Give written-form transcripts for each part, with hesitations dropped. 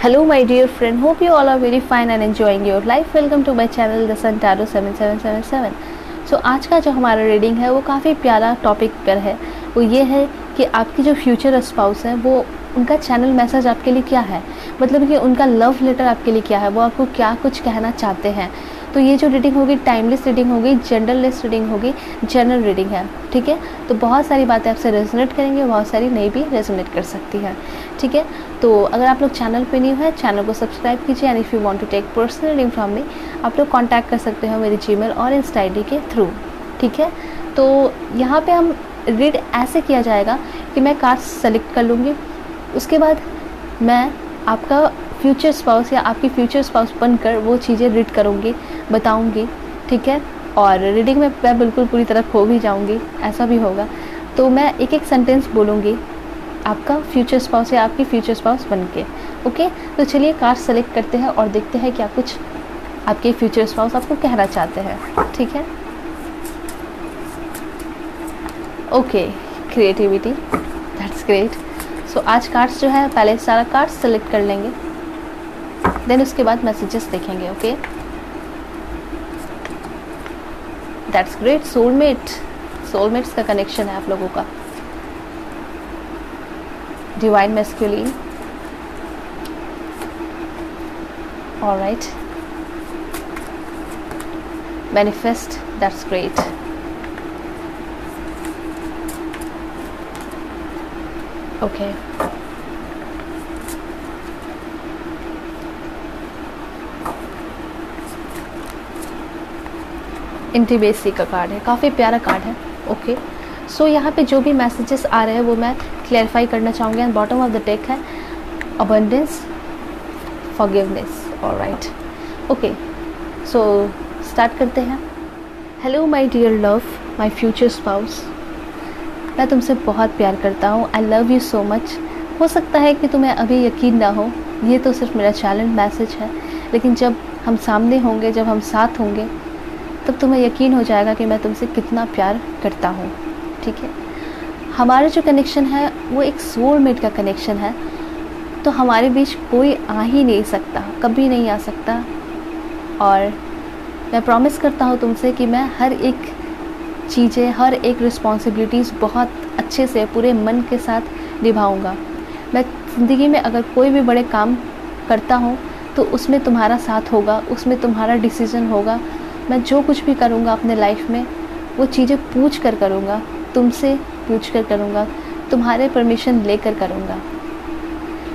Hello my dear friend, hope you all are very fine and enjoying your life. Welcome to my channel The Sun Tarot 7777. So आज का जो हमारा reading है वो काफ़ी प्यारा टॉपिक पर है। वो ये है कि आपकी जो फ्यूचर स्पाउस है वो उनका चैनल मैसेज आपके लिए क्या है, मतलब कि उनका लव लेटर आपके लिए क्या है, वो आपको क्या कुछ कहना चाहते हैं। तो ये जो रीडिंग होगी टाइमलेस रीडिंग होगी, जेंडरलेस रीडिंग होगी, जनरल रीडिंग है, ठीक है। तो बहुत सारी बातें आपसे रेजोनेट करेंगे, बहुत सारी नहीं भी रेजोनेट कर सकती है, ठीक है। तो अगर आप लोग चैनल पे न्यू है, चैनल को सब्सक्राइब कीजिए and if you want to take personal reading from me, आप लोग कांटेक्ट कर सकते हो मेरी जीमेल और इंस्टा आईडी के थ्रू, ठीक है। तो यहाँ पे हम रीड ऐसे किया जाएगा कि मैं कार्ड सेलेक्ट कर लूँगी, उसके बाद मैं आपका फ्यूचर स्पाउस या आपकी फ्यूचर स्पाउस बनकर वो चीज़ें रीड करूँगी, बताऊँगी, ठीक है। और रीडिंग में मैं बिल्कुल पूरी तरह खो भी जाऊँगी, ऐसा भी होगा। तो मैं एक एक सेंटेंस बोलूँगी आपका फ्यूचर स्पाउस या आपकी फ्यूचर स्पाउस बन के, ओके। तो चलिए कार्ड सेलेक्ट करते हैं और देखते हैं क्या कुछ आपके फ्यूचर स्पाउस आपको कहना चाहते हैं, ठीक है। Okay, creativity, that's great. So आज कार्ड्स जो है पहले सारा कार्ड सेलेक्ट कर लेंगे, देन उसके बाद मैसेजेस देखेंगे, ओके। That's great. सोलमेट्स का कनेक्शन है आप लोगों का। Divine masculine, alright. Manifest, that's great. Okay, intimacy का कार्ड है, काफ़ी प्यारा कार्ड है, ओके। सो यहाँ पे जो भी मैसेजेस आ रहे हैं वो मैं क्लैरिफाई करना चाहूँगी। And bottom of the deck है abundance, forgiveness, alright, okay. So start करते हैं। Hello my dear love, my future spouse, मैं तुमसे बहुत प्यार करता हूँ। I love you so much. हो सकता है कि तुम्हें अभी यकीन ना हो, ये तो सिर्फ मेरा चैलेंज मैसेज है, लेकिन जब हम सामने होंगे, जब हम साथ होंगे, तब तुम्हें यकीन हो जाएगा कि मैं तुमसे कितना प्यार करता हूँ, ठीक है। हमारा जो कनेक्शन है वो एक सोलमेट का कनेक्शन है, तो हमारे बीच कोई आ ही नहीं सकता, कभी नहीं आ सकता। और मैं प्रॉमिस करता हूँ तुमसे कि मैं हर एक चीज़ें, हर एक रिस्पॉन्सिबिलिटीज़ बहुत अच्छे से पूरे मन के साथ निभाऊंगा। मैं ज़िंदगी में अगर कोई भी बड़े काम करता हूँ तो उसमें तुम्हारा साथ होगा, उसमें तुम्हारा डिसीज़न होगा। मैं जो कुछ भी करूँगा अपने लाइफ में वो चीज़ें पूछ कर करूँगा, तुमसे पूछ कर करूँगा, तुम्हारे परमिशन लेकर करूँगा,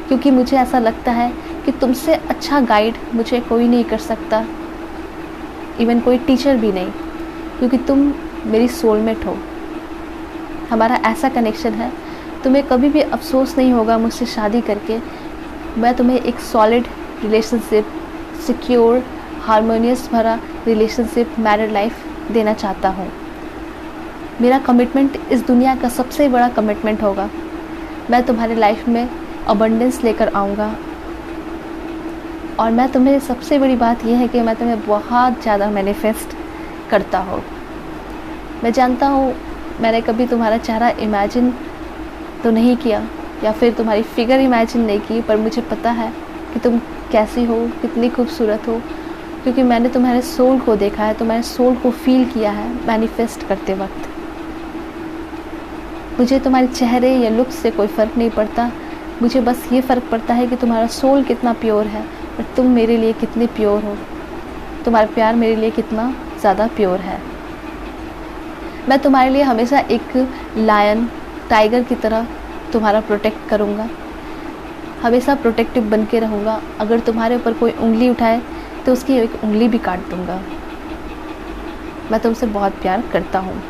क्योंकि मुझे ऐसा लगता है कि तुमसे अच्छा गाइड मुझे कोई नहीं कर सकता, इवन कोई टीचर भी नहीं, क्योंकि तुम मेरी सोलमेट हो। हमारा ऐसा कनेक्शन है, तुम्हें कभी भी अफसोस नहीं होगा मुझसे शादी करके। मैं तुम्हें एक सॉलिड रिलेशनशिप, सिक्योर, हारमोनियस भरा रिलेशनशिप, मैरिड लाइफ देना चाहता हूँ। मेरा कमिटमेंट इस दुनिया का सबसे बड़ा कमिटमेंट होगा। मैं तुम्हारे लाइफ में अबंडेंस लेकर आऊँगा, और मैं तुम्हें सबसे बड़ी बात यह है कि मैं तुम्हें बहुत ज़्यादा मैनिफेस्ट करता हूँ। मैं जानता हूँ मैंने कभी तुम्हारा चेहरा इमेजिन तो नहीं किया या फिर तुम्हारी फिगर इमेजिन नहीं की, पर मुझे पता है कि तुम कैसी हो, कितनी खूबसूरत हो, क्योंकि मैंने तुम्हारे सोल को देखा है, तुम्हारे सोल को फील किया है मैनिफेस्ट करते वक्त। मुझे तुम्हारे चेहरे या लुक से कोई फ़र्क नहीं पड़ता, मुझे बस ये फ़र्क पड़ता है कि तुम्हारा सोल कितना प्योर है और तुम मेरे लिए कितने प्योर हो, तुम्हारा प्यार मेरे लिए कितना ज़्यादा प्योर है। मैं तुम्हारे लिए हमेशा एक लायन, टाइगर की तरह तुम्हारा प्रोटेक्ट करूँगा, हमेशा प्रोटेक्टिव बन के रहूँगा। अगर तुम्हारे ऊपर कोई उंगली उठाए तो उसकी एक उंगली भी काट दूँगा। मैं तुमसे बहुत प्यार करता हूँ।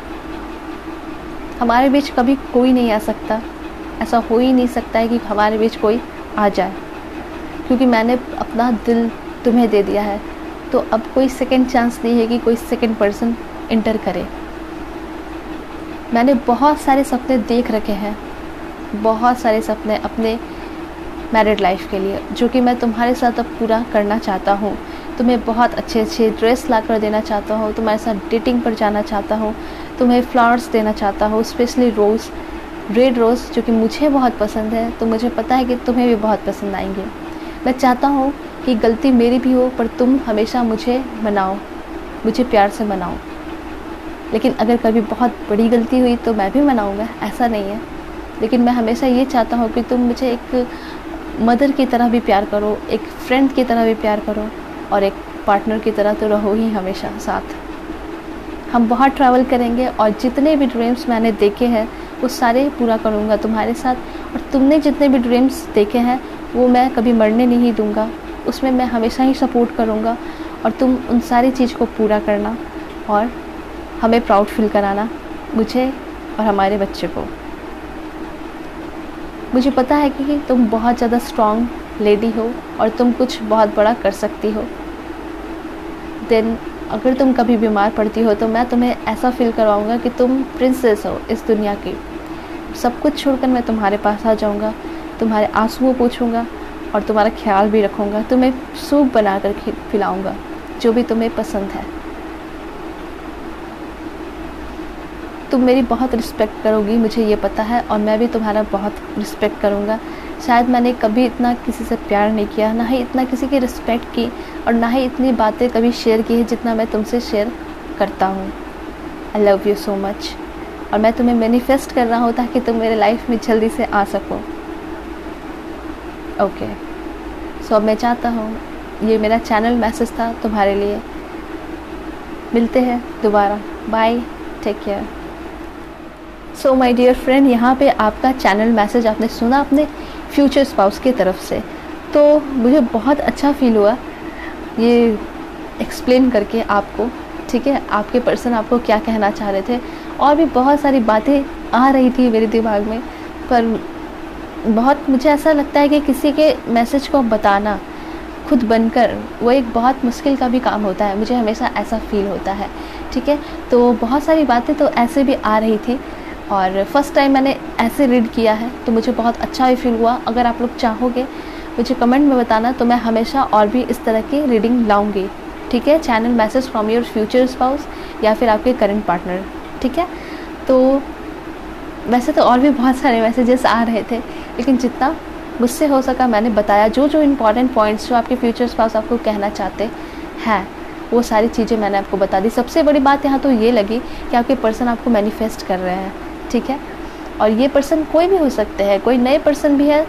हमारे बीच कभी कोई नहीं आ सकता, ऐसा हो ही नहीं सकता है कि हमारे बीच कोई आ जाए, क्योंकि मैंने अपना दिल तुम्हें दे दिया है। तो अब कोई सेकंड चांस नहीं है कि कोई सेकंड पर्सन इंटर करे। मैंने बहुत सारे सपने देख रखे हैं, बहुत सारे सपने अपने मैरिड लाइफ के लिए, जो कि मैं तुम्हारे साथ अब पूरा करना चाहता हूँ। तुम्हें बहुत अच्छे अच्छे ड्रेस ला कर देना चाहता हूँ, तुम्हारे साथ डेटिंग पर जाना चाहता हूँ, तुम्हें फ्लावर्स देना चाहता हूँ, स्पेशली रोज़, रेड रोज़, जो कि मुझे बहुत पसंद है, तो मुझे पता है कि तुम्हें भी बहुत पसंद आएंगे। मैं चाहता हूँ कि गलती मेरी भी हो पर तुम हमेशा मुझे मनाओ, मुझे प्यार से मनाओ। लेकिन अगर कभी बहुत बड़ी गलती हुई तो मैं भी मनाऊँगा, ऐसा नहीं है। लेकिन मैं हमेशा ये चाहता हूँ कि तुम मुझे एक मदर की तरह भी प्यार करो, एक फ्रेंड की तरह भी प्यार करो, और एक पार्टनर की तरह तो रहो ही हमेशा साथ। हम बहुत ट्रैवल करेंगे और जितने भी ड्रीम्स मैंने देखे हैं वो सारे पूरा करूँगा तुम्हारे साथ, और तुमने जितने भी ड्रीम्स देखे हैं वो मैं कभी मरने नहीं दूँगा, उसमें मैं हमेशा ही सपोर्ट करूँगा। और तुम उन सारी चीज़ को पूरा करना और हमें प्राउड फील कराना, मुझे और हमारे बच्चे को। मुझे पता है कि तुम बहुत ज़्यादा स्ट्रॉन्ग लेडी हो और तुम कुछ बहुत बड़ा कर सकती हो। देन अगर तुम कभी बीमार पड़ती हो तो मैं तुम्हें ऐसा फील करवाऊँगा कि तुम प्रिंसेस हो इस दुनिया की। सब कुछ छोड़कर मैं तुम्हारे पास आ जाऊँगा, तुम्हारे आंसुओं पूछूँगा और तुम्हारा ख्याल भी रखूँगा। तुम्हें सूप बना कर खिलाऊँगा जो भी तुम्हें पसंद है। तुम मेरी बहुत रिस्पेक्ट करोगी, मुझे ये पता है, और मैं भी तुम्हारा बहुत रिस्पेक्ट करूँगा। शायद मैंने कभी इतना किसी से प्यार नहीं किया, ना ही इतना किसी की रिस्पेक्ट की, और ना ही इतनी बातें कभी शेयर की है जितना मैं तुमसे शेयर करता हूँ। I love you so much. और मैं तुम्हें मैनिफेस्ट कर रहा हूँ ताकि तुम मेरे लाइफ में जल्दी से आ सको। ओके, सो अब मैं चाहता हूँ, ये मेरा चैनल मैसेज था तुम्हारे लिए। मिलते हैं दोबारा, bye, take care. So my dear friend, यहाँ पे आपका चैनल मैसेज आपने सुना अपने फ्यूचर स्पाउस की तरफ से, तो मुझे बहुत अच्छा फील हुआ ये एक्सप्लेन करके आपको। ठीक है, आपके पर्सन आपको क्या कहना चाह रहे थे, और भी बहुत सारी बातें आ रही थी मेरे दिमाग में, पर बहुत मुझे ऐसा लगता है कि किसी के मैसेज को बताना खुद बनकर वो एक बहुत मुश्किल का भी काम होता है। मुझे हमेशा ऐसा फील होता है। ठीक है, तो बहुत सारी बातें तो ऐसे भी आ रही थी, और फर्स्ट टाइम मैंने ऐसे रीड किया है तो मुझे बहुत अच्छा भी फील हुआ। अगर आप लोग चाहोगे मुझे कमेंट में बताना, तो मैं हमेशा और भी इस तरह की रीडिंग लाऊंगी। ठीक है, channel message from your future spouse या फिर आपके करंट पार्टनर। ठीक है, तो वैसे तो और भी बहुत सारे मैसेजेस आ रहे थे, लेकिन जितना मुझसे हो सका मैंने बताया। जो जो इम्पॉर्टेंट पॉइंट्स जो आपके फ्यूचर स्पाउस आपको कहना चाहते हैं वो सारी चीज़ें मैंने आपको बता दी। सबसे बड़ी बात यहाँ तो ये लगी कि आपके पर्सन आपको मैनिफेस्ट कर रहे हैं। ठीक है, और ये पर्सन कोई भी हो सकते हैं, कोई नए पर्सन भी है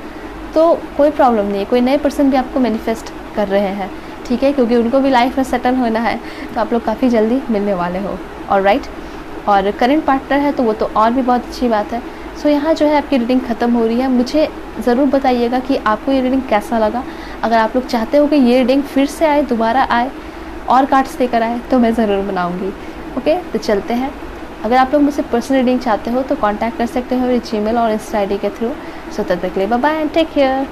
तो कोई प्रॉब्लम नहीं है, कोई नए पर्सन भी आपको मैनिफेस्ट कर रहे हैं। ठीक है, क्योंकि उनको भी लाइफ में सेटल होना है, तो आप लोग काफ़ी जल्दी मिलने वाले हो। और राइट, और करंट पार्टनर है तो वो तो और भी बहुत अच्छी बात है। सो यहाँ जो है आपकी रीडिंग ख़त्म हो रही है। मुझे ज़रूर बताइएगा कि आपको ये रीडिंग कैसा लगा। अगर आप लोग चाहते हो कि ये रीडिंग फिर से आए, दोबारा आए और कार्ड्स लेकर आए, तो मैं ज़रूर बनाऊँगी। ओके, तो चलते हैं। अगर आप लोग मुझसे पर्सनल रीडिंग चाहते हो तो कांटेक्ट कर सकते हो मेरे जीमेल और इंस्टा आईडी के थ्रू। सो तब तक के लिए bye bye and take care.